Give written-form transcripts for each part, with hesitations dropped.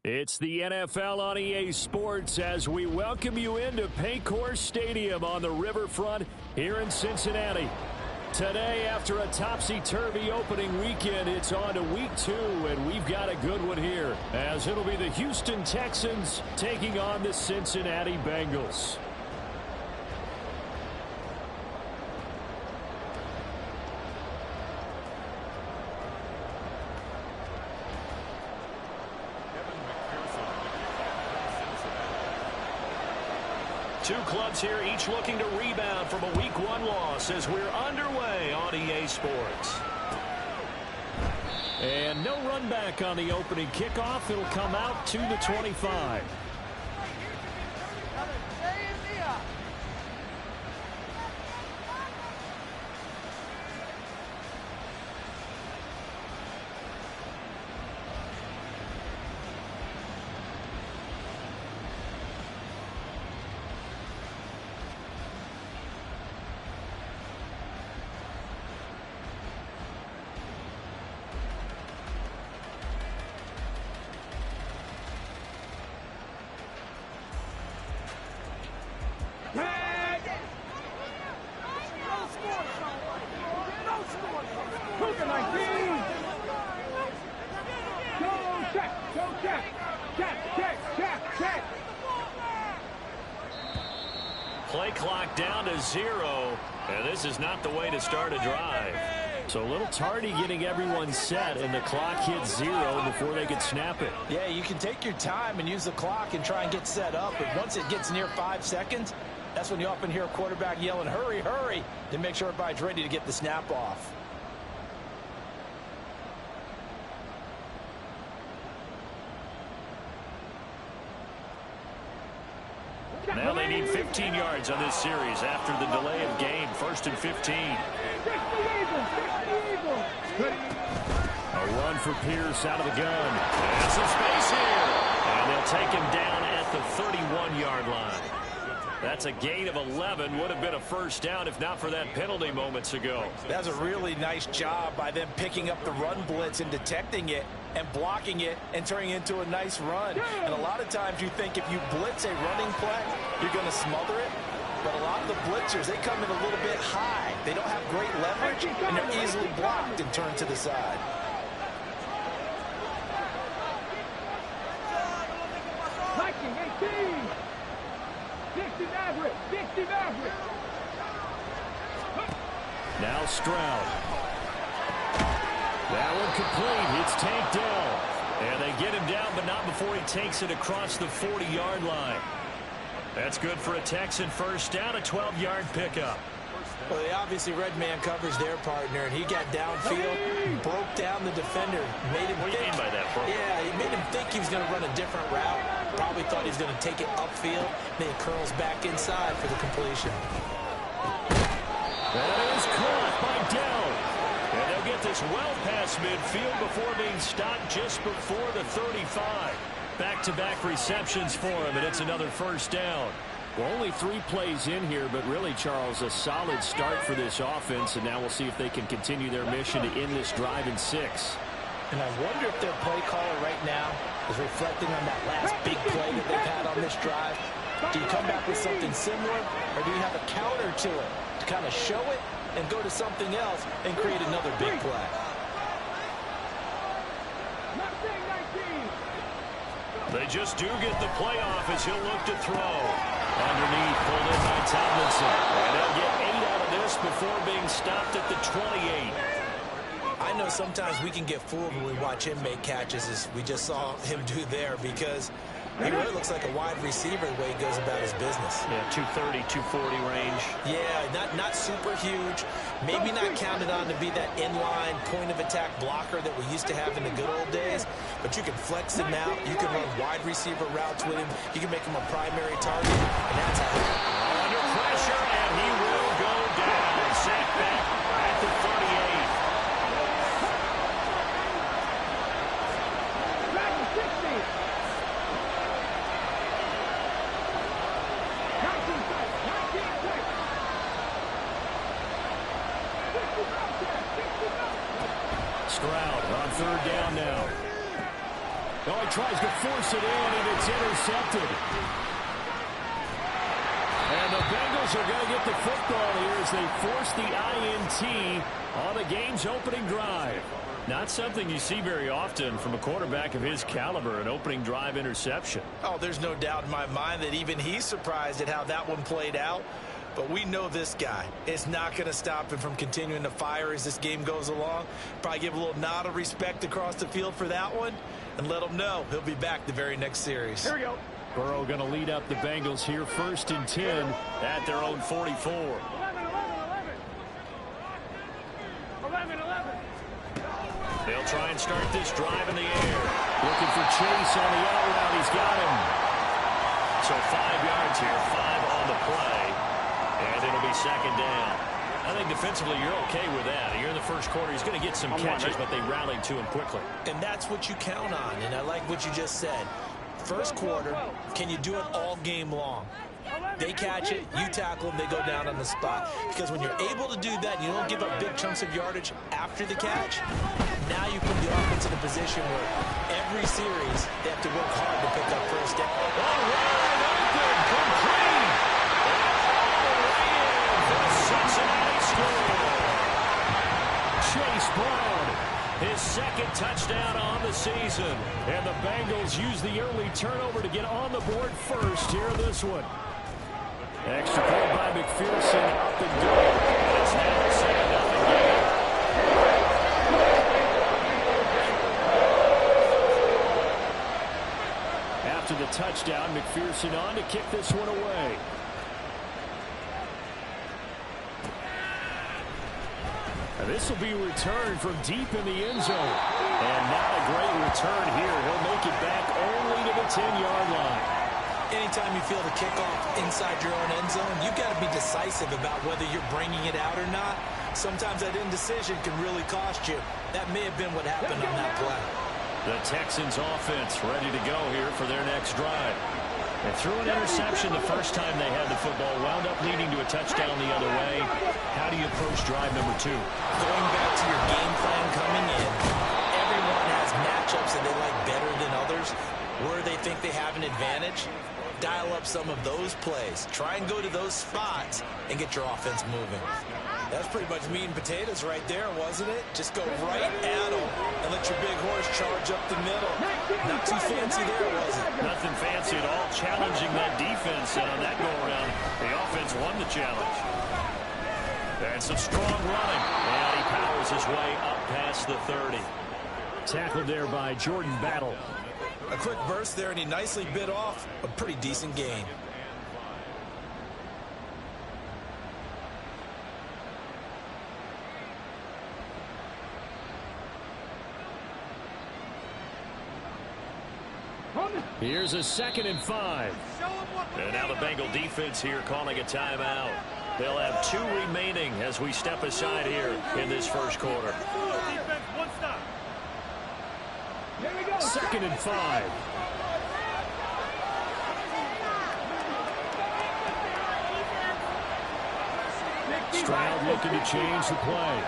It's the NFL on EA Sports as we welcome you into Paycor Stadium on the riverfront here in Cincinnati. Today, after a topsy-turvy opening weekend, it's on to week 2, and we've got a good one here, as it'll be the Houston Texans taking on the Cincinnati Bengals. Two clubs here, each looking to rebound from a Week 1 loss as we're underway on EA Sports. And no run back on the opening kickoff. It'll come out to the 25. Play clock down to 0, and this is not the way to start a drive. So a little tardy getting everyone set, and the clock hits 0 before they could snap it. Yeah, you can take your time and use the clock and try and get set up, but once it gets near 5 seconds, that's when you often hear a quarterback yelling, hurry, hurry, to make sure everybody's ready to get the snap off. Now they need 15 yards on this series after the delay of game. 1st and 15. A run for Pierce out of the gun. And some space here. And they'll take him down at the 31-yard line. That's a gain of 11. Would have been a first down if not for that penalty moments ago. That's a really nice job by them picking up the run blitz and detecting it and blocking it and turning it into a nice run. And a lot of times you think if you blitz a running play, you're going to smother it. But a lot of the blitzers, they come in a little bit high. They don't have great leverage, and they're easily blocked and turned to the side. Now Stroud. That one complete. It's tanked down. And they get him down, but not before he takes it across the 40-yard line. That's good for a Texan first down, a 12-yard pickup. Well, they obviously red man covers their partner, and he got downfield, broke down the defender, made him What do you mean by that, bro? Yeah, he made him think he was going to run a different route. Probably thought he was going to take it upfield. Then he curls back inside for the completion. That is caught by Dell. And they'll get this well past midfield before being stopped just before the 35. Back-to-back receptions for him, and it's another first down. Well, only 3 plays in here, but really, Charles, a solid start for this offense, and now we'll see if they can continue their mission to end this drive in 6. And I wonder if their play caller right now is reflecting on that last big play that they've had on this drive. Do you come back with something similar, or do you have a counter to it to kind of show it and go to something else and create another big play? They just do get the play off as he'll look to throw. Underneath, pulled in by Tomlinson. And they'll get 8 out of this before being stopped at the 28. I know sometimes we can get fooled when we watch him make catches, as we just saw him do there, because he really looks like a wide receiver the way he goes about his business. Yeah, 230, 240 range. Yeah, not super huge. Maybe not counted on to be that inline point-of-attack blocker that we used to have in the good old days, but you can flex him out. You can run wide receiver routes with him. You can make him a primary target, and that's how. Under pressure, and he will go down. Sack back at the 38. Stroud on 3rd down now. Oh, he tries to force it in, and it's intercepted. And the Bengals are going to get the football here as they force the INT on the game's opening drive. Not something you see very often from a quarterback of his caliber, an opening drive interception. Oh, there's no doubt in my mind that even he's surprised at how that one played out. But we know this guy is not going to stop him from continuing to fire as this game goes along. Probably give a little nod of respect across the field for that one and let him know he'll be back the very next series. Here we go. Burrow going to lead up the Bengals here 1st and 10 at their own 44. 11. They'll try and start this drive in the air. Looking for Chase on the out route. He's got him. So 5 yards here, 5 on the play. And it'll be 2nd down. I think defensively you're okay with that. You're in the first quarter. He's going to get some catches, but they rallied to him quickly. And that's what you count on. And I like what you just said. First quarter, can you do it all game long? They catch it, you tackle them, they go down on the spot. Because when you're able to do that, you don't give up big chunks of yardage after the catch, now you put the offense in a position where every series they have to work hard to pick up first down. All right, open, complete. The Cincinnati score. Chase Brown, his 2nd touchdown on the season. And the Bengals use the early turnover to get on the board first here in this one. Extra point by McPherson, up and good. And it's now a 7-0 game. After the touchdown, McPherson on to kick this one away. And this will be returned from deep in the end zone. And not a great return here. He'll make it back only to the 10-yard line. Anytime you feel the kickoff inside your own end zone, you've got to be decisive about whether you're bringing it out or not. Sometimes that indecision can really cost you. That may have been what happened on that play. The Texans offense ready to go here for their next drive. They threw an interception the first time they had the football, wound up leading to a touchdown the other way. How do you approach drive number 2? Going back to your game plan coming in, everyone has matchups that they like better than others, where they think they have an advantage. Dial up some of those plays. Try and go to those spots and get your offense moving. That's pretty much meat and potatoes right there, wasn't it? Just go right at them and let your big horse charge up the middle. Not too fancy there, was it? Nothing fancy at all. Challenging that defense, and on that go-around, the offense won the challenge. And some strong running. And he powers his way up past the 30. Tackled there by Jordan Battle. A quick burst there, and he nicely bit off a pretty decent gain. Here's a 2nd and 5. And now the Bengal defense here calling a timeout. They'll have 2 remaining as we step aside here in this first quarter. 2nd and 5. Stroud looking to change the play.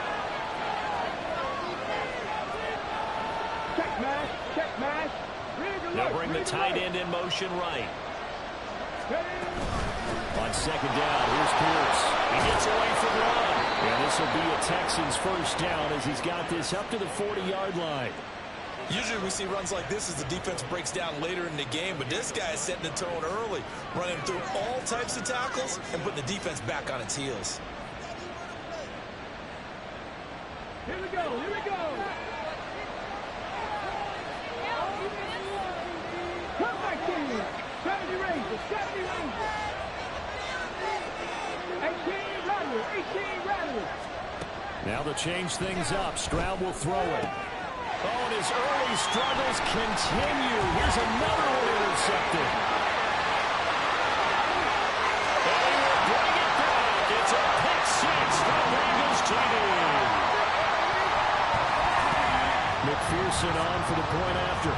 They'll bring the tight end in motion right. On 2nd down, here's Pierce. He gets away from one. And this will be a Texans first down as he's got this up to the 40-yard line. Usually we see runs like this as the defense breaks down later in the game, but this guy is setting the tone early, running through all types of tackles and putting the defense back on its heels. Here we go, here we go. Come back here. 70 Rangers, 70 Rangers. 18 Rattlers, 18 Rattlers. Now to change things up, Stroud will throw it. Oh, and his early struggles continue. Here's another one intercepted. And he will bring it back. It's a pick 6 from Bengals TV. McPherson on for the point after.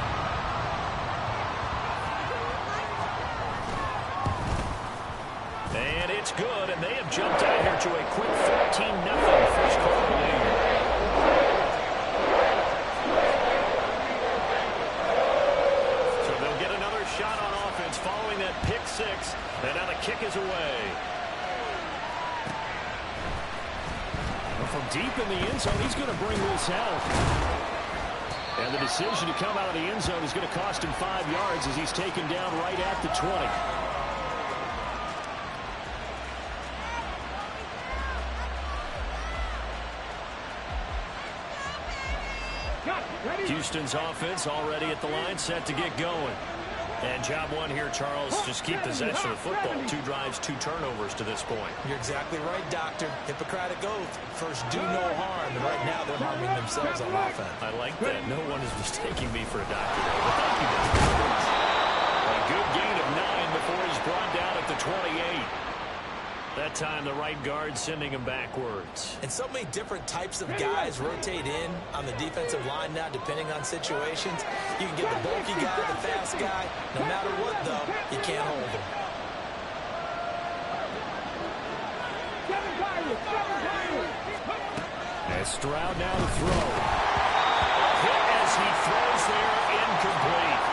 And it's good, and they have jumped out here to a quick 14-0 first quarter lead. 7 And now the kick is away. From deep in the end zone, he's going to bring this out. And the decision to come out of the end zone is going to cost him 5 yards as he's taken down right at the 20. Houston's offense already at the line, set to get going. And job one here, Charles, just keep possession of the football. 2 drives, 2 turnovers to this point. You're exactly right, Doctor. Hippocratic oath. First, do no harm. And right now, they're harming themselves on offense. I like that. No one is mistaking me for a doctor, though. But thank you, Doctor. A good gain of 9 before he's brought down at the 28. That time, the right guard sending him backwards. And so many different types of guys rotate in on the defensive line now, depending on situations. You can get the bulky guy, the fast guy. No matter what, though, you can't hold him. And Stroud now to throw. Hit as he throws there, incomplete.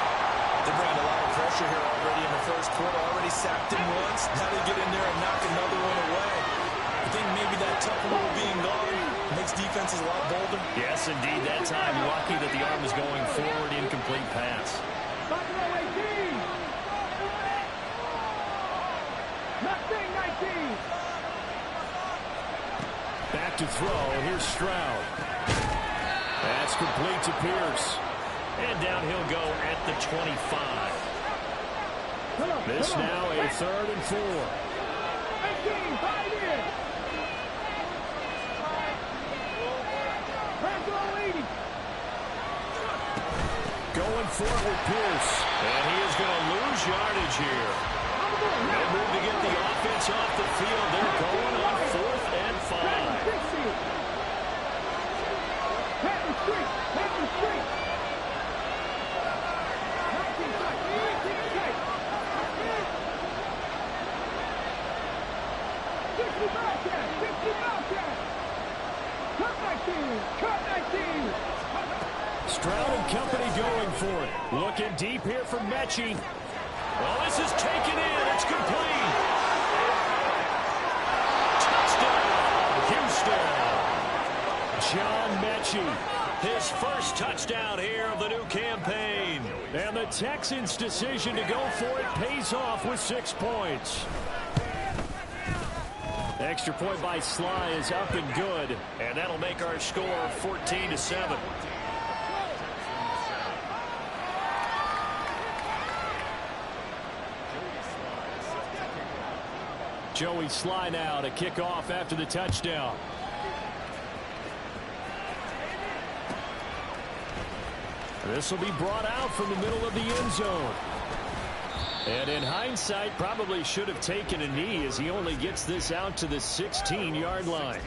They bring a lot of pressure here already in the first quarter. Already sacked him once. Now they get in there and knock another one away. I think maybe that tough rule being gone makes defenses a lot bolder. Yes, indeed. That time, lucky that the arm is going forward, incomplete pass. Back to throw. Here's Stroud. That's complete to Pierce. And down he'll go at the 25. This now a 3rd and 4. Going for it with Pierce. And he is going to lose yardage here. No move to get the offense off the field. They're going on 4th and 5. Stroud and company going for it. Looking deep here for Mechie. Well, this is taken in. It's complete. Touchdown, Houston. John Mechie, his first touchdown here of the new campaign. And the Texans' decision to go for it pays off with 6 points. Extra point by Sly is up and good. And that'll make our score 14-7. Joey Sly now to kick off after the touchdown. This will be brought out from the middle of the end zone. And in hindsight, probably should have taken a knee as he only gets this out to the 16-yard line.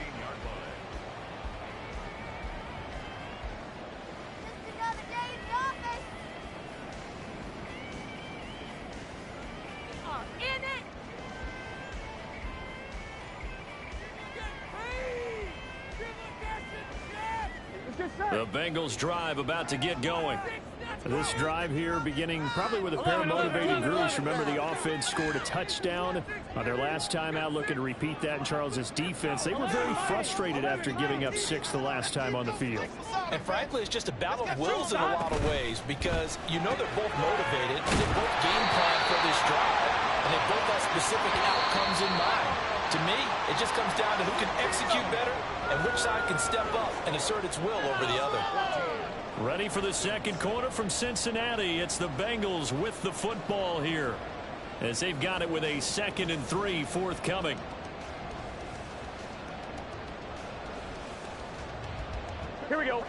The Bengals drive about to get going. This drive here beginning probably with a pair of motivated groups. Remember, the offense scored a touchdown on their last time out, looking to repeat that in Charles's defense. They were very frustrated after giving up 6 the last time on the field. And frankly, it's just a battle of wills in a lot of ways, because you know they're both motivated, they both game plan for this drive, and they both have specific outcomes in mind. To me, it just comes down to who can execute better and which side can step up and assert its will over the other. Ready for the second quarter from Cincinnati. It's the Bengals with the football here, as they've got it with a 2nd and 3 forthcoming. Here we go.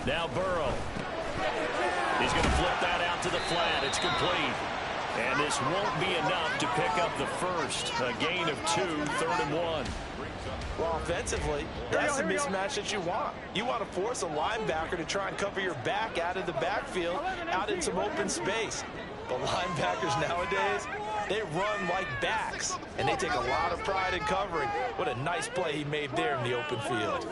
Now Burrow. He's going to flip that out to the flat. It's complete. And this won't be enough to pick up the first. A gain of 2, 3rd and 1. Well, offensively, that's the mismatch that you want. You want to force a linebacker to try and cover your back out of the backfield, out in some open space. But linebackers nowadays, they run like backs, and they take a lot of pride in covering. What a nice play he made there in the open field.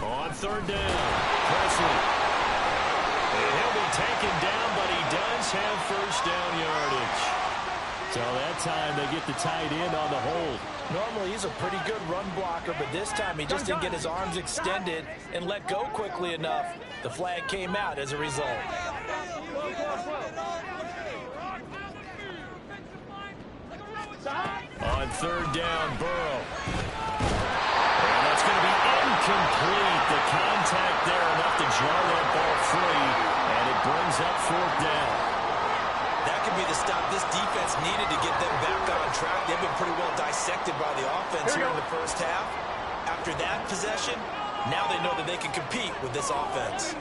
On third down, Presley. And he'll be taken down, but he does have first down yardage. So that time they get the tight end on the hold. Normally he's a pretty good run blocker, but this time he just didn't get his arms extended and let go quickly enough. The flag came out as a result. On third down, Burrow. And that's going to be incomplete. The contact there enough to jar that ball free, and it brings up fourth down. That could be the stop this defense needed to get them back on track. They've been pretty well dissected by the offense here in the first half. After that possession, now they know that they can compete with this offense.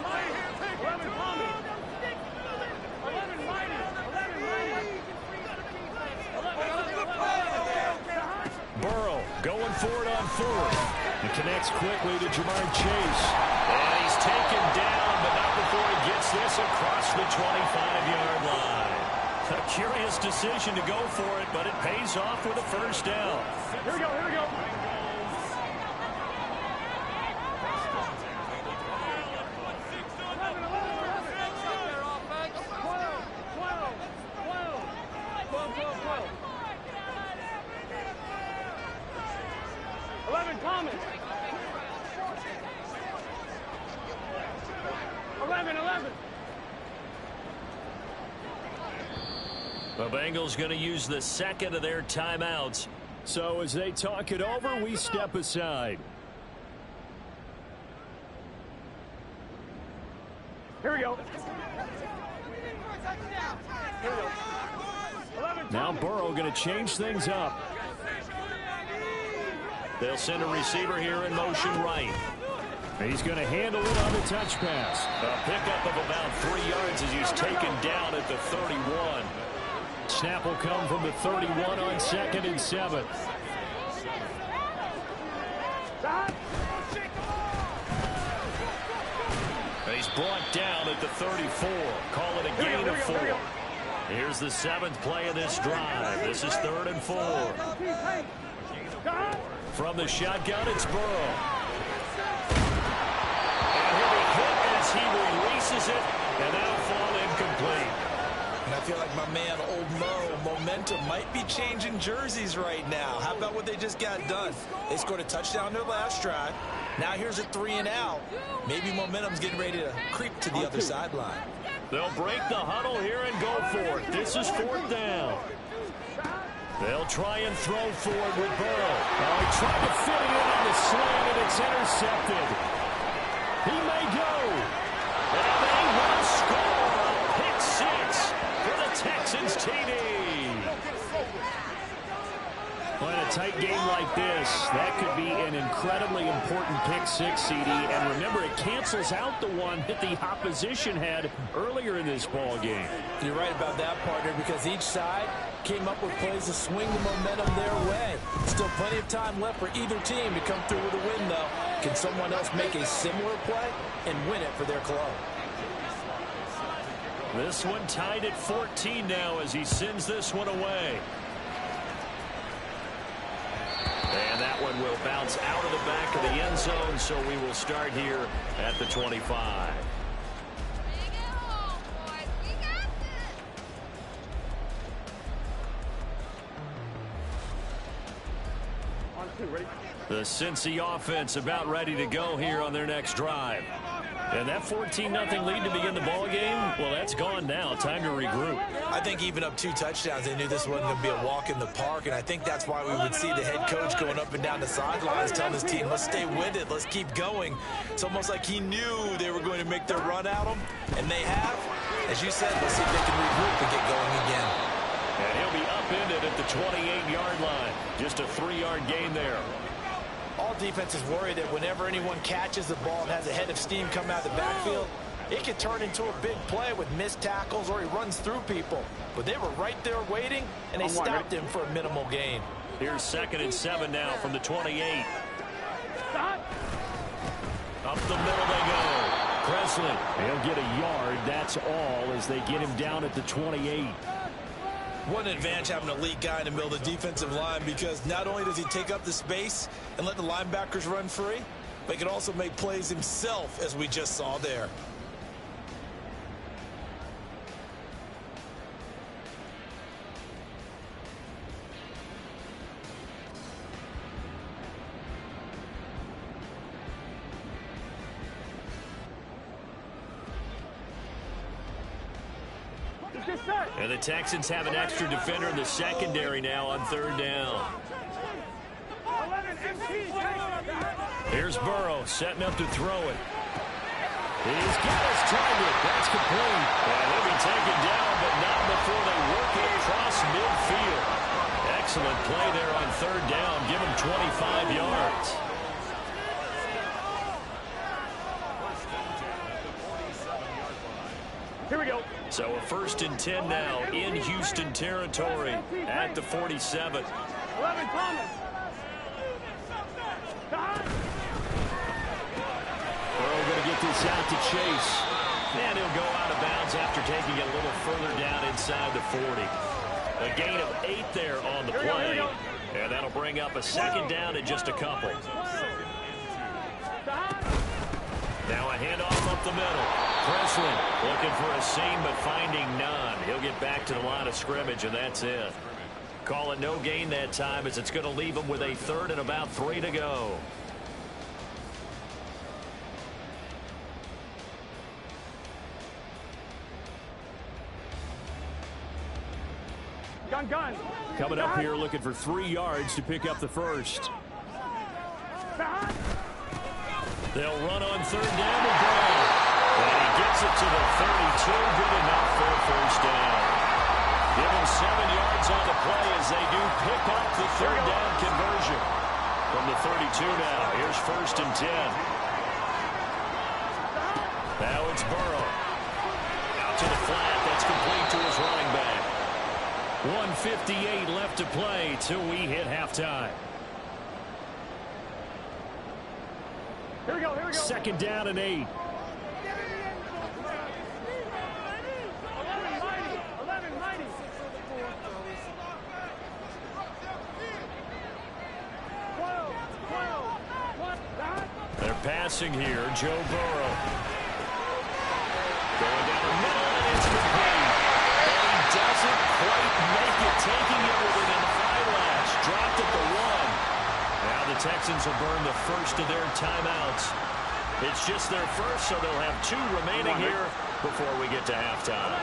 Burrow going for it on fourth. He connects quickly to Jamar Chase. And he's taken down, but not before he gets this across the 25-yard line. A curious decision to go for it, but it pays off with a first down. Here we go, here we go. The Bengals going to use the second of their timeouts. So as they talk it over, we step aside. Here we go. Now Burrow going to change things up. They'll send a receiver here in motion right. He's going to handle it on the touch pass. A pickup of about 3 yards as he's taken down at the 31. Snap will come from the 31 on 2nd and 7. He's brought down at the 34. Call it a gain of 4. Here's the 7th play of this drive. This is 3rd and 4. From the shotgun, it's Burrow. And he'll be hit as he releases it, and that'll fall incomplete. And I feel like my man, Old Mo, momentum might be changing jerseys right now. How about what they just got done? They scored a touchdown their last drive. Now here's a 3 and out. Maybe momentum's getting ready to creep to the other sideline. They'll break the huddle here and go for it. This is 4th down. They'll try and throw forward with Burrow. Oh, he tried to fit it in on the sling, and it's intercepted. He may go. And they will score. Pick 6 for the Texans TD. Well, in a tight game like this, that could be an incredibly important pick 6, CD. And remember, it cancels out the one that the opposition had earlier in this ball game. You're right about that, partner, because each side came up with plays to swing the momentum their way. Still plenty of time left for either team to come through with a win, though. Can someone else make a similar play and win it for their club? This one tied at 14 now as he sends this one away. And that one will bounce out of the back of the end zone, so we will start here at the 25. The Cincy offense about ready to go here on their next drive. And that 14-0 lead to begin the ball game, well, that's gone now. Time to regroup. I think even up 2 touchdowns, they knew this wasn't going to be a walk in the park, and I think that's why we would see the head coach going up and down the sidelines telling his team, let's stay with it, let's keep going. It's almost like he knew they were going to make their run at him, and they have. As you said, let's see if they can regroup and get going again. And he'll be upended at the 28-yard line. Just a 3-yard gain there. All defenses worry that whenever anyone catches the ball and has a head of steam come out of the backfield, it could turn into a big play with missed tackles or he runs through people. But they were right there waiting, and they stopped him for a minimal gain. Here's 2nd and 7 now from the 28. Up the middle they go. Presley, he'll get a yard. That's all as they get him down at the 28. What an advantage having an elite guy in the middle of the defensive line, because not only does he take up the space and let the linebackers run free, but he can also make plays himself, as we just saw there. And the Texans have an extra defender in the secondary now on third down. Here's Burrow setting up to throw it. He's got his target. That's complete. And he'll be taken down, but not before they work it across midfield. Excellent play there on third down. Give him 25 yards. Here we go. So a 1st and 10 now in Houston territory at the 47. 11, Thomas. Burrow going to get this out to Chase. And he'll go out of bounds after taking it a little further down inside the 40. A gain of 8 there on the play. And that'll bring up a 2nd down in just a couple. Now a handoff up the middle. Presley looking for a seam but finding none. He'll get back to the line of scrimmage, and that's it. Call it no gain that time, as it's going to leave him with a 3rd and about 3 to go. Gun. Coming up here looking for 3 yards to pick up the 1st. They'll run on 3rd down to Brown. And he gets it to the 32. Good enough for a 1st down. Give him 7 yards on the play as they do pick up the 3rd down conversion. From the 32 now. Here's 1st and 10. Now it's Burrow. Out to the flat. That's complete to his running back. 1:58 left to play till we hit halftime. Here we go. 2nd down and 8. 11, mighty. They're passing here. Joe Burrow. Going down the middle, and it's complete. And he doesn't quite make it, taking it within an eyelash. Dropped at the 1. Now the Texans will burn the 1st of their timeouts. It's just their 1st, so they'll have 2 remaining here before we get to halftime.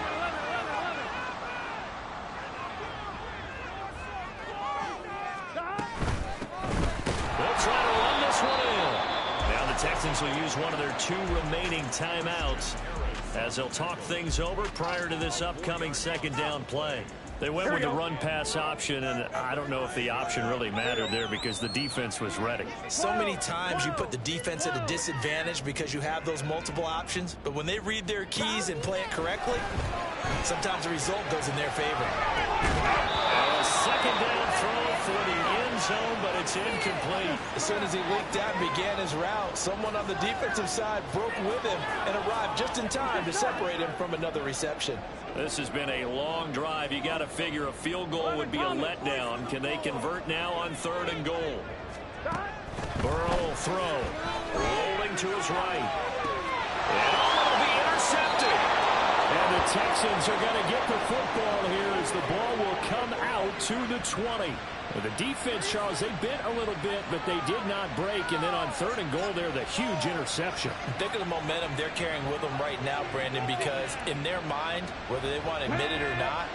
They'll try to run this one in. Now the Texans will use one of their 2 remaining timeouts as they'll talk things over prior to this upcoming 2nd down play. They went with the run-pass option, and I don't know if the option really mattered there because the defense was ready. So many times you put the defense at a disadvantage because you have those multiple options, but when they read their keys and play it correctly, sometimes the result goes in their favor. A 2nd down throw for the end zone, but it's incomplete. As soon as he leaked out and began his route, someone on the defensive side broke with him and arrived just in time to separate him from another reception. This has been a long drive. You got to figure a field goal would be a letdown. Can they convert now on 3rd and goal? Burrow will throw. Rolling to his right. And it'll be intercepted. And the Texans are going to get the football here as the ball will come out to the 20. The defense, Charles, they bit a little bit, but they did not break. And then on 3rd and goal there, the huge interception. Think of the momentum they're carrying with them right now, Brandon, because in their mind, whether they want to admit it or not,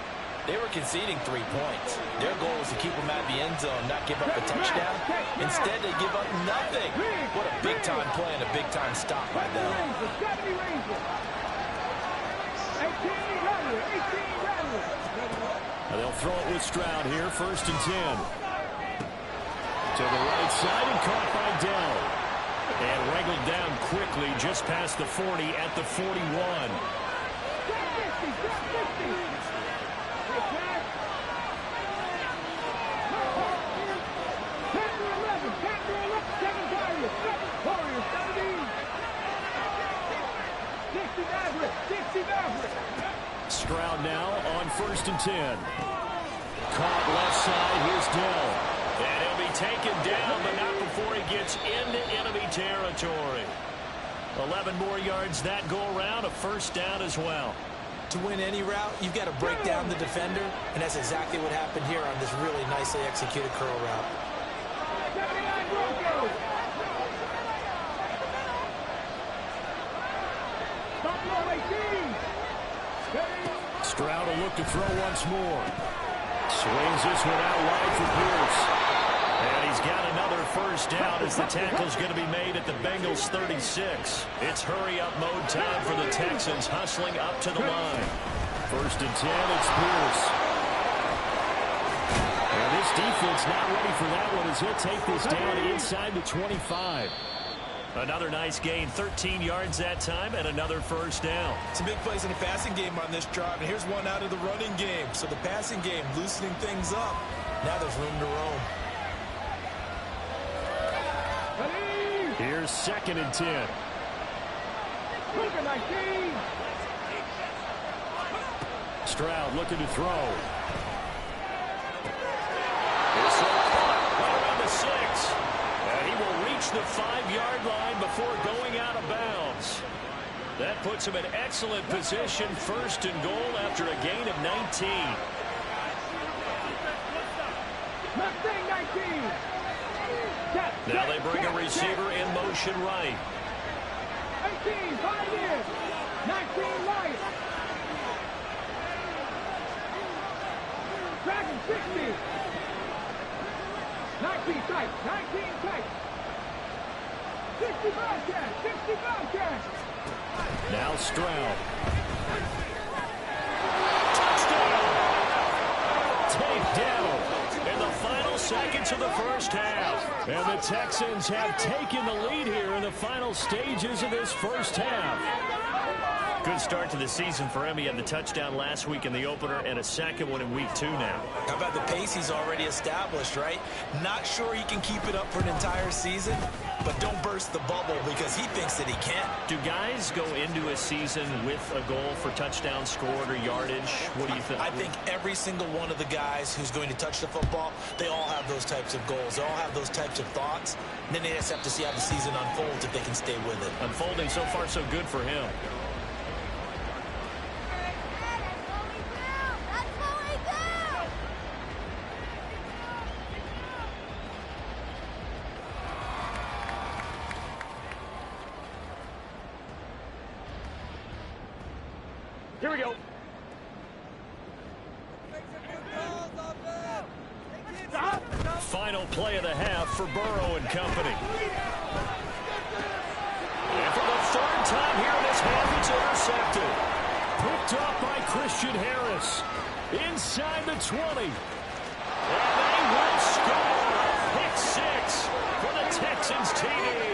they were conceding 3 points. Their goal was to keep them out of the end zone, not give up a touchdown. Instead, they give up nothing. What a big-time play and a big-time stop by them. They'll throw it with Stroud here, 1st and 10. To the right side and caught by Dell. And wrangled down quickly just past the 40 at the 41. Stroud now on 1st and 10. Caught left side. Here's Dell. And he'll be taken down, but not before he gets into enemy territory. 11 more yards that go around, a first down as well. To win any route, you've got to break down the defender, and that's exactly what happened here on this really nicely executed curl route. Stroud will look to throw once more. Swings this one out wide for Pierce. And he's got another first down as the tackle's going to be made at the Bengals 36. It's hurry-up mode time for the Texans, hustling up to the line. First and 10, it's Pierce. And this defense not ready for that one as he'll take this down inside the 25. Another nice gain, 13 yards that time, and another first down. Some big plays in the passing game on this drive, and here's one out of the running game. So the passing game loosening things up. Now there's room to roam. Here's second and 10. Stroud looking to throw. This one caught right around the 6. And he will reach the 5-yard line before going out of bounds. That puts him in excellent position, first and goal after a gain of 19. Now they bring a receiver in motion right. 18, 5 in. 19, right. Dragon 60. 19 tight, 19 tight. 65 cash, 65 cash. Now Stroud. Taped down in the final seconds of the first half. And the Texans have taken the lead here in the final stages of this first half. Good start to the season for him. He had the touchdown last week in the opener and a second one in week 2 now. How about the pace he's already established, right? Not sure he can keep it up for an entire season, but don't burst the bubble because he thinks that he can. Do guys go into a season with a goal for touchdown scored or yardage? What do you think? I think every single one of the guys who's going to touch the football, they all have those types of goals. They all have those types of thoughts. And then they just have to see how the season unfolds if they can stay with it. Unfolding so far so good for him. Here we go. Final play of the half for Burrow and company. And for the third time here in this half, it's intercepted. Picked off by Christian Harris. Inside the 20. And they will score. Pick 6 for the Texans TD.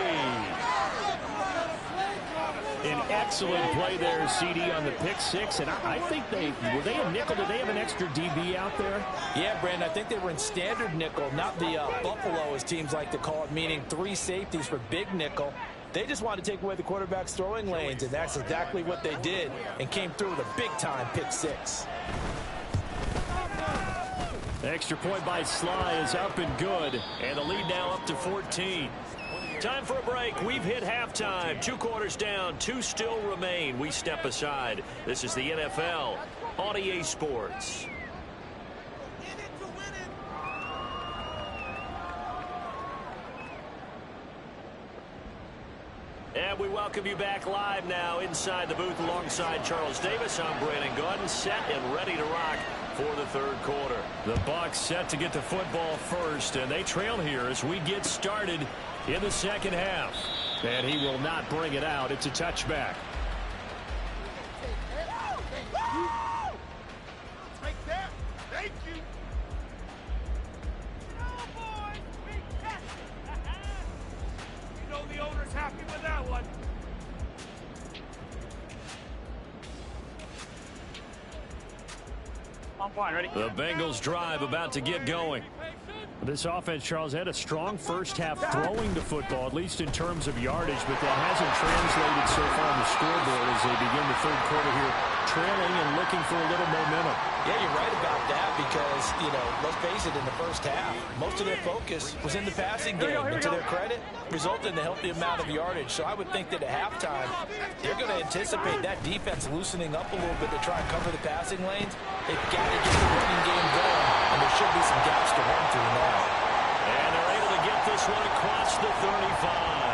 An excellent play there, CD, on the pick 6. And I think were they a nickel? Did they have an extra DB out there? Yeah, Brandon, I think they were in standard nickel, not the Buffalo, as teams like to call it, meaning 3 safeties for big nickel. They just wanted to take away the quarterback's throwing lanes, and that's exactly what they did, and came through with a big-time pick 6. Extra point by Sly is up and good, and the lead now up to 14. Time for a break. We've hit halftime. 2 quarters down, 2 still remain. We step aside. This is the NFL on EA Sports. And we welcome you back live now inside the booth alongside Charles Davis. I'm Brandon Gordon, set and ready to rock for the third quarter. The Bucs set to get the football first, and they trail here as we get started in the second half. And he will not bring it out. It's a touchback. Take that. Thank you. You know the owner's happy with that one. I'm fine, ready? The Bengals drive about to get going. This offense, Charles, had a strong first half throwing the football, at least in terms of yardage, but that hasn't translated so far on the scoreboard as they begin the third quarter here trailing and looking for a little momentum. Yeah, you're right about that because, let's face it, in the first half, most of their focus was in the passing game. And to their credit, resulted in a healthy amount of yardage. So I would think that at halftime, they're going to anticipate that defense loosening up a little bit to try and cover the passing lanes. They've got to get the running game going, and there should be some gaps to run through now. And they're able to get this one across the 35.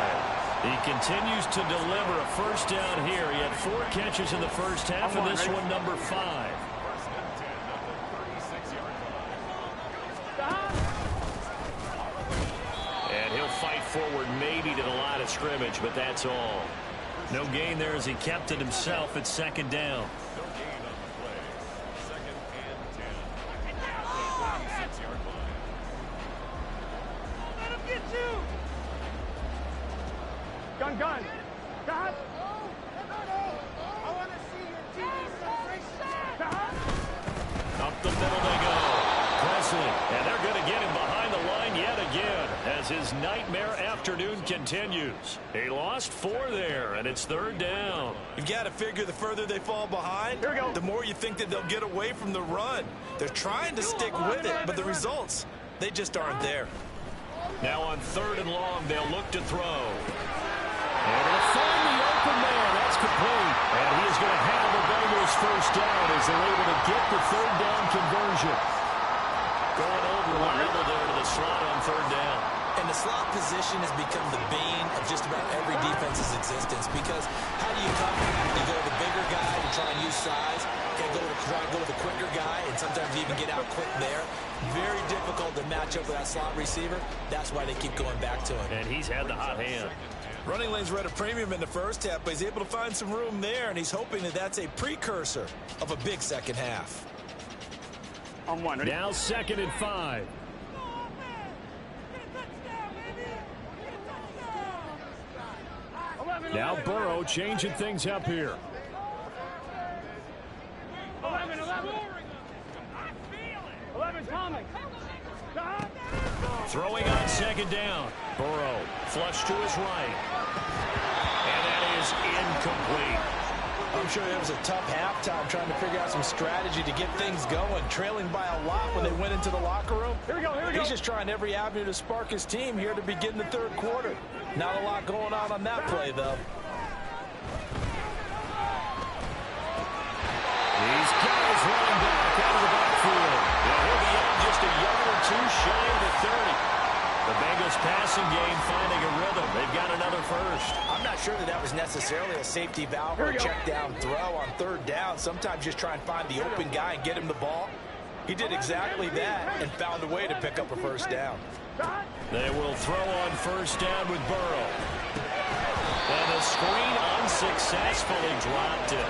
He continues to deliver a first down here. He had 4 catches in the first half, and this one number 5. And he'll fight forward maybe to the line of scrimmage, but that's all. No gain there as he kept it himself at second down. Gun. God. I want to see your TV celebration. Up the middle they go. Presley, and they're going to get him behind the line yet again as his nightmare afternoon continues. He lost 4 there, and it's third down. You've got to figure the further they fall behind, the more you think that they'll get away from the run. They're trying to stick with it, but the results, they just aren't there. Now on third and long, they'll look to throw. And they'll find the open man. That's complete. And he is going to have the Bengals first down as they're able to get the third down conversion. Going over the middle there to the slot on third down. And the slot position has become the bane of just about every defense's existence because how do you cover? You go to the bigger guy to try and use size. You try to go to the quicker guy and sometimes even get out quick there. Very difficult to match up with that slot receiver. That's why they keep going back to him. And he's had the hot hand. Running lanes were at a premium in the first half, but he's able to find some room there, and he's hoping that that's a precursor of a big second half. On one. Ready? Now second and 5. Now Burrow changing things up here. 11 coming. Throwing on second down. Burrow flush to his right. And that is incomplete. I'm sure it was a tough halftime trying to figure out some strategy to get things going. Trailing by a lot when they went into the locker room. Here we go. He's just trying every avenue to spark his team here to begin the third quarter. Not a lot going on that play, though. He's got his running back out of the backfield. And he'll be out just a yard or 2 shy of the 30. The Bengals passing game finding a rhythm. They've got another first. I'm not sure that was necessarily a safety valve or a check down throw on third down. Sometimes just try and find the open guy and get him the ball. He did exactly that and found a way to pick up a first down. They will throw on first down with Burrow. And the screen unsuccessfully dropped it.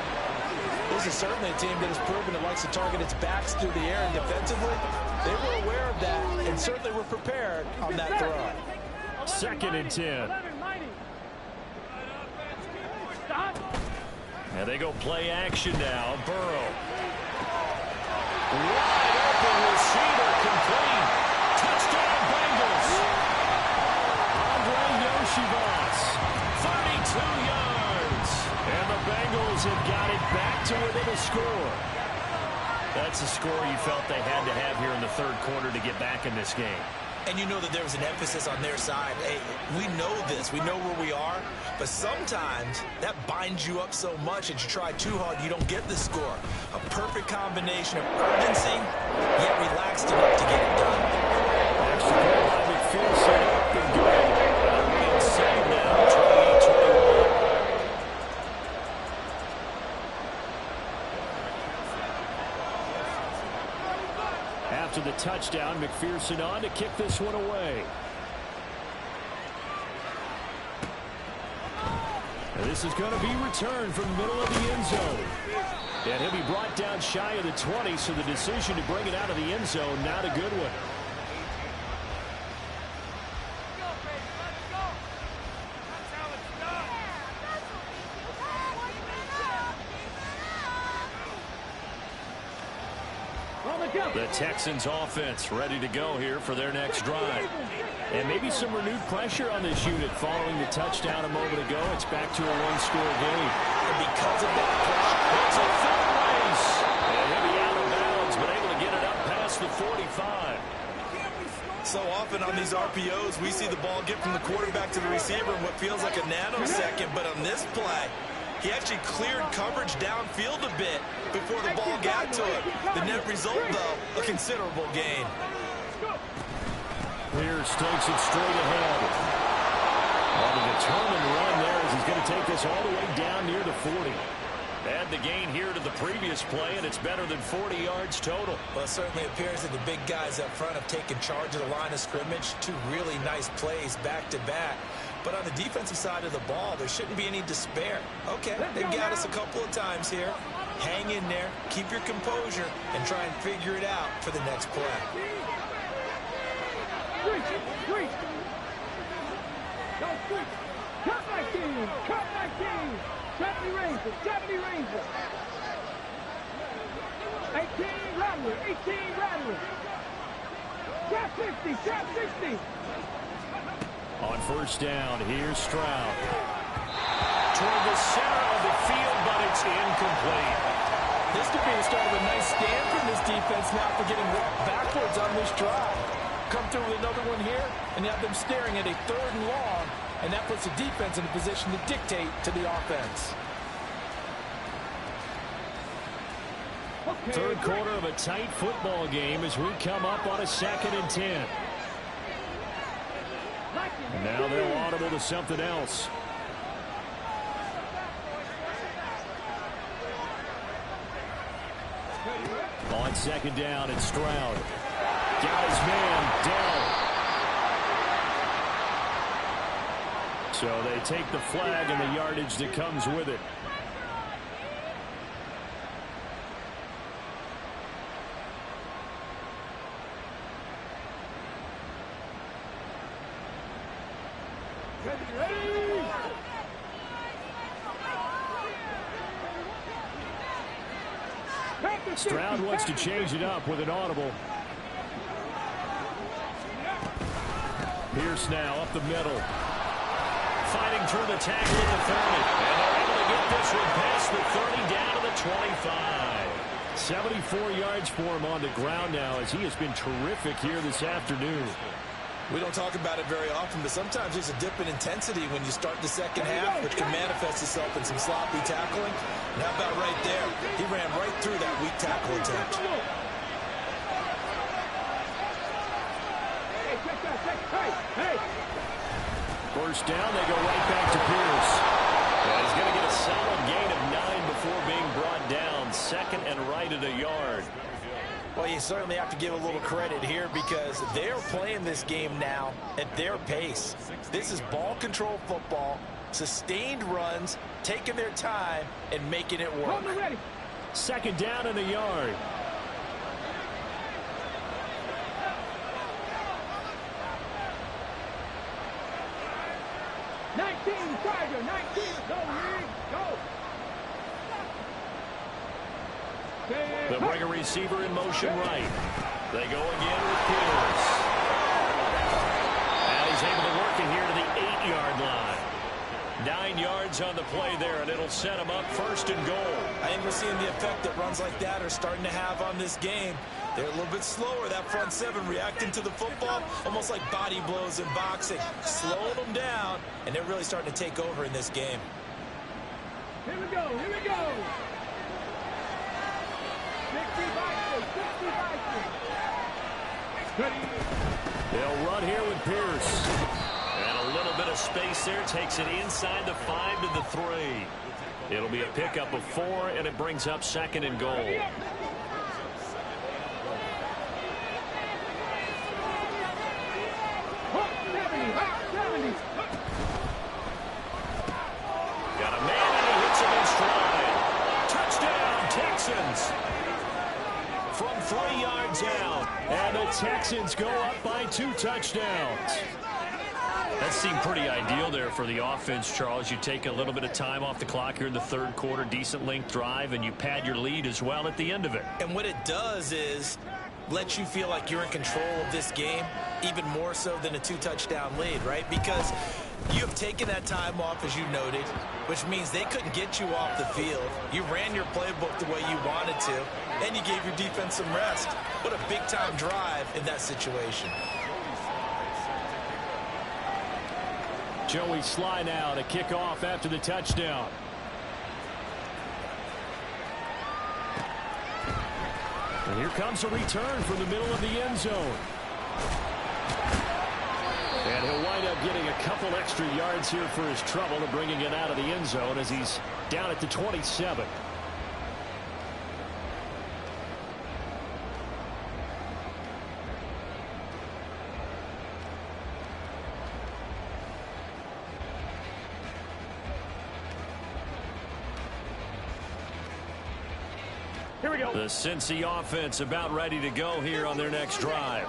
This is certainly a team that has proven it likes to target its backs through the air, and defensively, they were aware of that and certainly were prepared on that throw. Second and 10. And they go play action now. Burrow. Wide open receiver complete. Touchdown Bengals. Andre Yoshivas. 32 yards. And the Bengals have got it back to within a score. That's a score you felt they had to have here in the third quarter to get back in this game. And you know that there was an emphasis on their side. Hey, we know this. We know where we are. But sometimes that binds you up so much that you try too hard, you don't get the score. A perfect combination of urgency, yet relaxed enough to get it done. Extra goal by McPherson up and good. Inside now, 28-21. After the touchdown, McPherson on to kick this one away. And this is going to be returned from the middle of the end zone. And he'll be brought down shy of the 20, so the decision to bring it out of the end zone, not a good one. The Texans offense ready to go here for their next drive. And maybe some renewed pressure on this unit following the touchdown a moment ago. It's back to a one-score game. And because of that pressure, it's a So often on these RPOs, we see the ball get from the quarterback to the receiver in what feels like a nanosecond. But on this play, he actually cleared coverage downfield a bit before the ball got to him. The net result, though, a considerable gain. Pierce takes it straight ahead. On a determined run there as he's going to take this all the way down near the 40. Add the gain here to the previous play, and it's better than 40 yards total. Well, it certainly appears that the big guys up front have taken charge of the line of scrimmage. Two really nice plays back-to-back. But on the defensive side of the ball, there shouldn't be any despair. Okay, they've got us a couple of times here. Hang in there, keep your composure, and try and figure it out for the next play. Cut my team! Cut my team! 70 Rangers! 70 Rangers! 18 Rattler! 18 Rattler! Trap 50! Trap 60! On first down, here's Stroud. Toward the center of the field, but it's incomplete. This could be the start of a nice stand from this defense now for getting walked backwards on this drive. Come through with another one here, and you have them staring at a 3rd and long, and that puts the defense in a position to dictate to the offense. Third quarter of a tight football game as we come up on a 2nd and 10. Now they'll audible to something else. On 2nd down, it's Stroud. Got his man down. So they take the flag and the yardage that comes with it. Stroud wants to change it up with an audible. Pierce now up the middle. Fighting through the tackle at the 30. And they're able to get this one past the 30 down to the 25. 74 yards for him on the ground now as he has been terrific here this afternoon. We don't talk about it very often, but sometimes there's a dip in intensity when you start the second half, which can manifest itself in some sloppy tackling. And how about right there? He ran right through that weak tackle attempt. First down, they go right back to Pierce. And he's going to get a solid gain of 9 before being brought down. 2nd and right at a yard. Well, you certainly have to give a little credit here because they're playing this game now at their pace. This is ball control football, sustained runs, taking their time, and making it work. 2nd down and a yard. Tiger, 19, go, Reed, go. They'll bring a receiver in motion right. They go again with Pierce. And he's able to work it here to the 8-yard line. 9 yards on the play there, and it'll set him up 1st and goal. I think we're seeing the effect that runs like that are starting to have on this game. They're a little bit slower, that front 7 reacting to the football, almost like body blows in boxing. Slow them down, and they're really starting to take over in this game. Here we go, here we go. 60 They'll run here with Pierce. And a little bit of space there, takes it inside the 5 to the 3. It'll be a pickup of 4, and it brings up 2nd and goal. Got a man and he hits him in stride. Touchdown, Texans. From 3 yards out. And the Texans go up by 2 touchdowns. That seemed pretty ideal there for the offense, Charles. You take a little bit of time off the clock here in the 3rd quarter, decent length drive, and you pad your lead as well at the end of it. And what it does is let you feel like you're in control of this game, even more so than a 2-touchdown lead, right? Because you have taken that time off, as you noted, which means they couldn't get you off the field. You ran your playbook the way you wanted to, and you gave your defense some rest. What a big-time drive in that situation. Joey Sly now to kick off after the touchdown. And here comes a return from the middle of the end zone. And he'll wind up getting a couple extra yards here for his trouble and bringing it out of the end zone as he's down at the 27. Here we go. The Cincy offense about ready to go here on their next drive.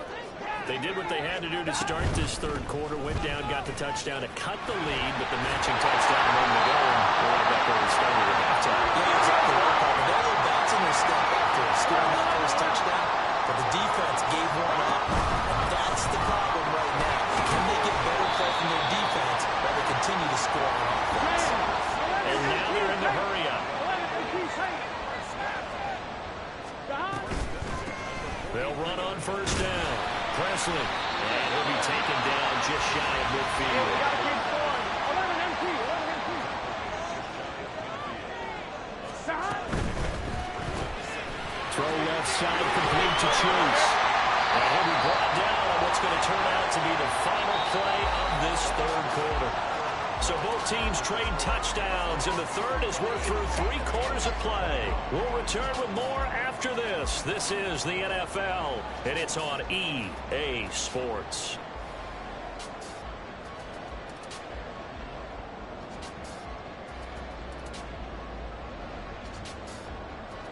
They did what they had to do to start this third quarter, went down, got the touchdown to cut the lead, but the matching touchdown a moment ago, and we're right back where we started at halftime. Yeah, exactly right, Carter. They're a little bouncing their step after scoring that first touchdown, but the defense gave one up, and that's the problem right now. Can they get better play from their defense while they continue to score on offense? And now they're in the hurry-up. They'll run on first down. Presley, and he'll be taken down just shy of midfield. Throw left side complete to Chase. And he'll be brought down on what's going to turn out to be the final play of this third quarter. So both teams trade touchdowns in the third as we're through 3 quarters of play. We'll return with more after this. This is the NFL, and it's on EA Sports.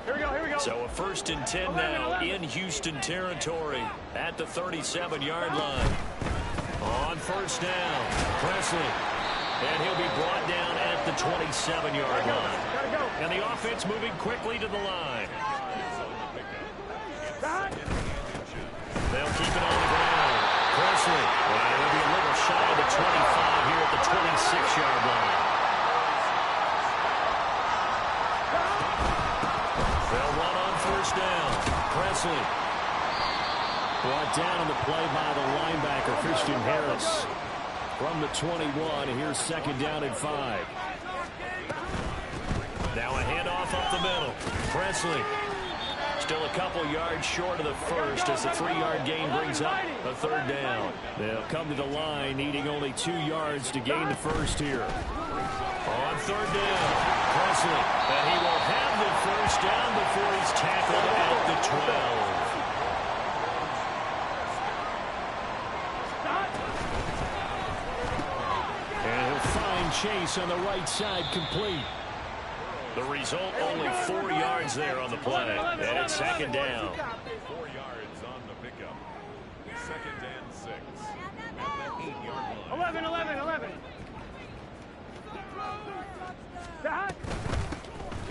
Here we go, here we go. So a 1st and 10 now in Houston territory at the 37-yard line. On first down, Presley. And he'll be brought down at the 27-yard line. And the offense moving quickly to the line. They'll keep it on the ground. Presley. And it'll be a little shy of the 25 here at the 26-yard line. They'll run on first down. Presley. Brought down on the play by the linebacker, Christian Harris. From the 21, and here's 2nd down and 5. Now a handoff up the middle. Presley. Still a couple yards short of the first as the 3-yard gain brings up a 3rd down. They'll come to the line, needing only 2 yards to gain the first here. On 3rd down, Presley. And he will have the first down before he's tackled at the 12. Chase on the right side complete. The result, only 4 yards there on the play. And it's 2nd down. 4 yards on the pickup. 2nd and 6. At the 8-yard line. 11.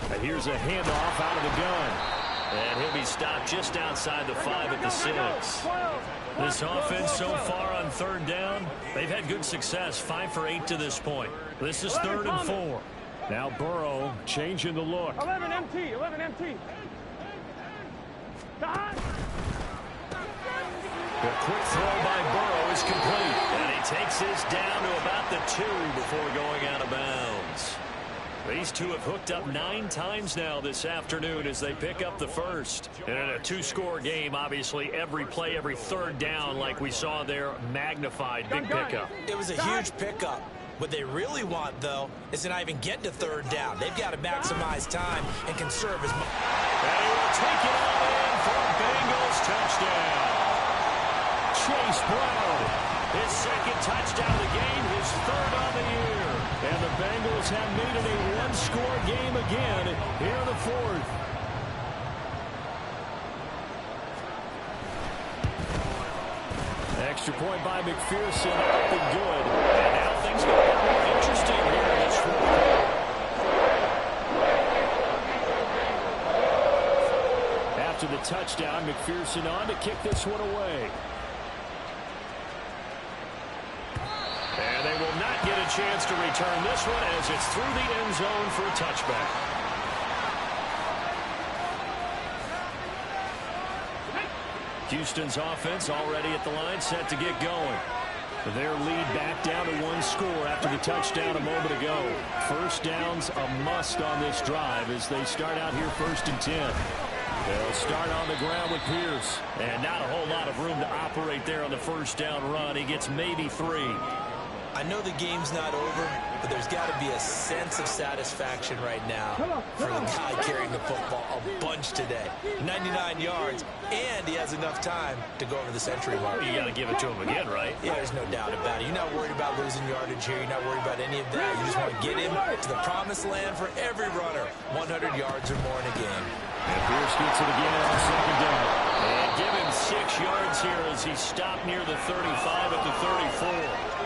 And here's a handoff out of the gun. And he'll be stopped just outside the 5 at the 6. This offense so far on 3rd down, they've had good success. 5 for 8 to this point. This is 3rd and 4. Now Burrow changing the look. 11 MT. The quick throw by Burrow is complete. And he takes this down to about the 2 before going out of bounds. These two have hooked up 9 times now this afternoon as they pick up the first. And in a 2-score game, obviously, every play, every 3rd down, like we saw there, magnified. Big pickup. It was a huge pickup. What they really want, though, is to not even get to 3rd down. They've got to maximize time and conserve as much. And he will take it all in for a Bengals touchdown. Chase Brown, his 2nd touchdown of the game, his 3rd on the year. And the Bengals have made it a 1-score game again here in the 4th. Extra point by McPherson, up and good. And now things going to get more interesting here in this 4th quarter. After the touchdown, McPherson on to kick this one away. And they will not get a chance to return this one as it's through the end zone for a touchback. Houston's offense already at the line, set to get going. Their lead back down to one score after the touchdown a moment ago. First down's a must on this drive as they start out here 1st and 10. They'll start on the ground with Pierce. And not a whole lot of room to operate there on the first down run. He gets maybe 3. I know the game's not over, but there's got to be a sense of satisfaction right now for the guy carrying the football a bunch today. 99 yards, and he has enough time to go over the century mark. You got to give it to him again, right? Yeah, there's no doubt about it. You're not worried about losing yardage here. You're not worried about any of that. You just want to get him to the promised land for every runner. 100 yards or more in a game. And Pierce gets it again on 2nd down. And give him 6 yards here as he stopped near the 35 at the 34.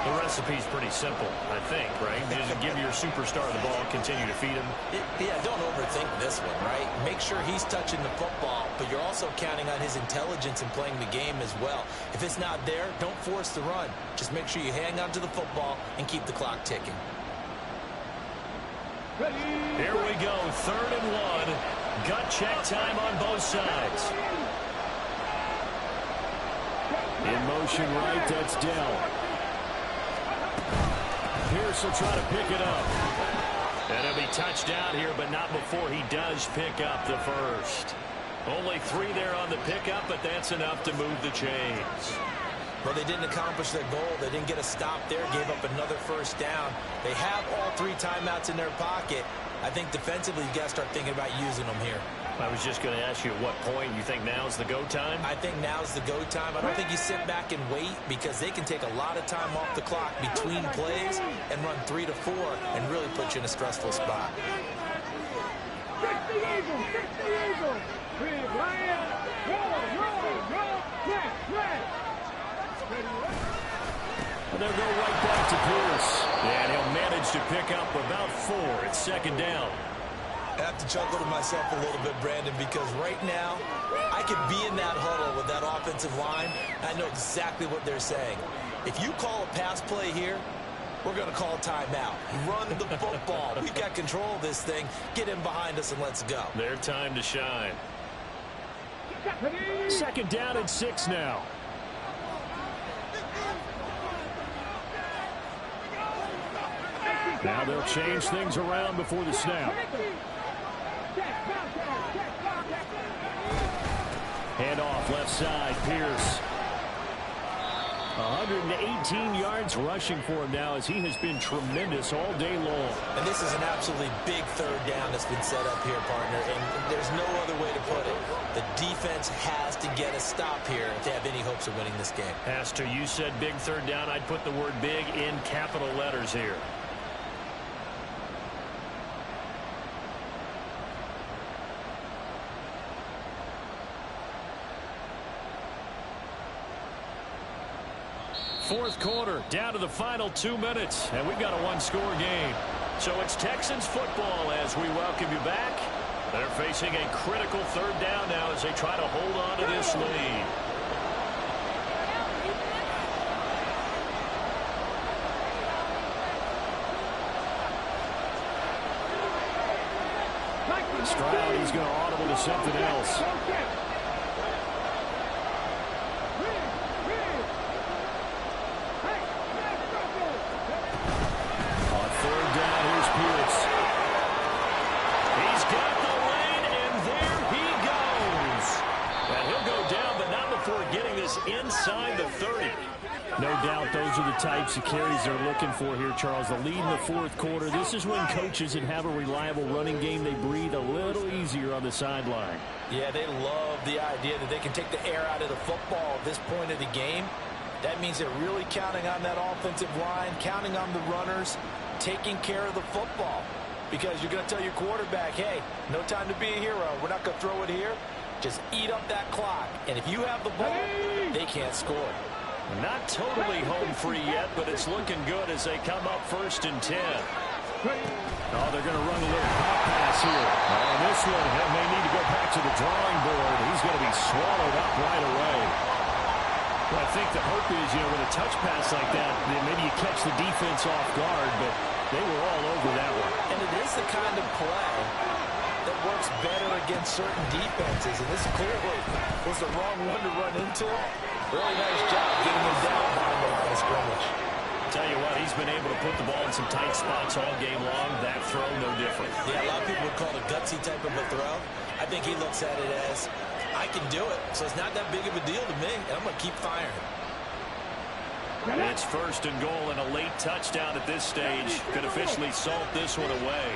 The recipe's pretty simple, I think, right? Just give your superstar the ball, continue to feed him. Yeah, don't overthink this one, right? Make sure he's touching the football, but you're also counting on his intelligence in playing the game as well. If it's not there, don't force the run. Just make sure you hang on to the football and keep the clock ticking. Here we go, 3rd and 1. Gut check time on both sides. In motion right, that's Dell. Pierce will try to pick it up. And he'll be touched down here, but not before he does pick up the first. Only 3 there on the pickup, but that's enough to move the chains. Well, they didn't accomplish their goal. They didn't get a stop there, gave up another first down. They have all 3 timeouts in their pocket. I think defensively, you got to start thinking about using them here. I was just going to ask you at what point you think now's the go time? I think now's the go time. I don't think you sit back and wait because they can take a lot of time off the clock between plays and run 3 to 4 and really put you in a stressful spot. And they'll go right back to Pierce. And he'll manage to pick up about 4 at 2nd down. I have to chuckle to myself a little bit, Brandon, because right now I could be in that huddle with that offensive line. I know exactly what they're saying. If you call a pass play here, we're going to call a timeout. Run the football. We've got control of this thing. Get him behind us and let's go. Their time to shine. 2nd down and 6 now. Now they'll change things around before the snap. Hand off left side, Pierce. 118 yards rushing for him now as he has been tremendous all day long. And this is an absolutely big 3rd down that's been set up here, partner, and there's no other way to put it. The defense has to get a stop here if they have any hopes of winning this game. Pastor, you said big 3rd down. I'd put the word big in capital letters here. Fourth quarter, down to the final 2 minutes, and we've got a 1-score game. So it's Texans football as we welcome you back. They're facing a critical 3rd down now as they try to hold on to this lead. Stroud, he's going to audible to something else. Inside the 30. No doubt those are the types of carries they're looking for here, Charles. The lead in the 4th quarter. This is when coaches that have a reliable running game, they breathe a little easier on the sideline. Yeah, they love the idea that they can take the air out of the football at this point of the game. That means they're really counting on that offensive line, counting on the runners, taking care of the football. Because you're going to tell your quarterback, hey, no time to be a hero. We're not going to throw it here. Just eat up that clock. And if you have the ball, they can't score. Not totally home free yet, but it's looking good as they come up 1st and 10. Oh, they're going to run a little pop pass here. And this one may need to go back to the drawing board. He's going to be swallowed up right away. Well, I think the hope is, with a touch pass like that, maybe you catch the defense off guard, but they were all over that one. And it is the kind of play that works better against certain defenses. And this clearly was the wrong one to run into. Really nice job getting him down behind the line of scrimmage. Tell you what, he's been able to put the ball in some tight spots all game long. That throw, no different. Yeah, a lot of people would call it a gutsy type of a throw. I think he looks at it as, I can do it, so it's not that big of a deal to me, and I'm going to keep firing. It's first and goal and a late touchdown at this stage. Could officially salt this one away.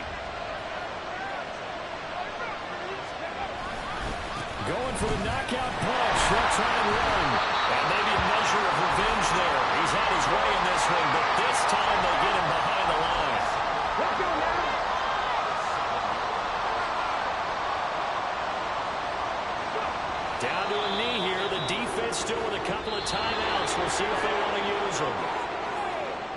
Going for the knockout punch. He'll try and run. And maybe a measure of revenge there. He's had his way in this one, but this time they'll get him behind the line. Let's go now. Down to a knee here. The defense still with a couple of timeouts. We'll see if they want to use them.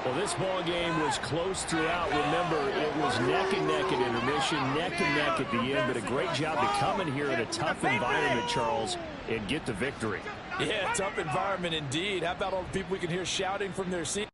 Well, this ball game was close throughout. Remember, it was neck and neck at intermission, neck and neck at the end. But a great job to come in here in a tough environment, Charles, and get the victory. Yeah, tough environment indeed. How about all the people we can hear shouting from their seats?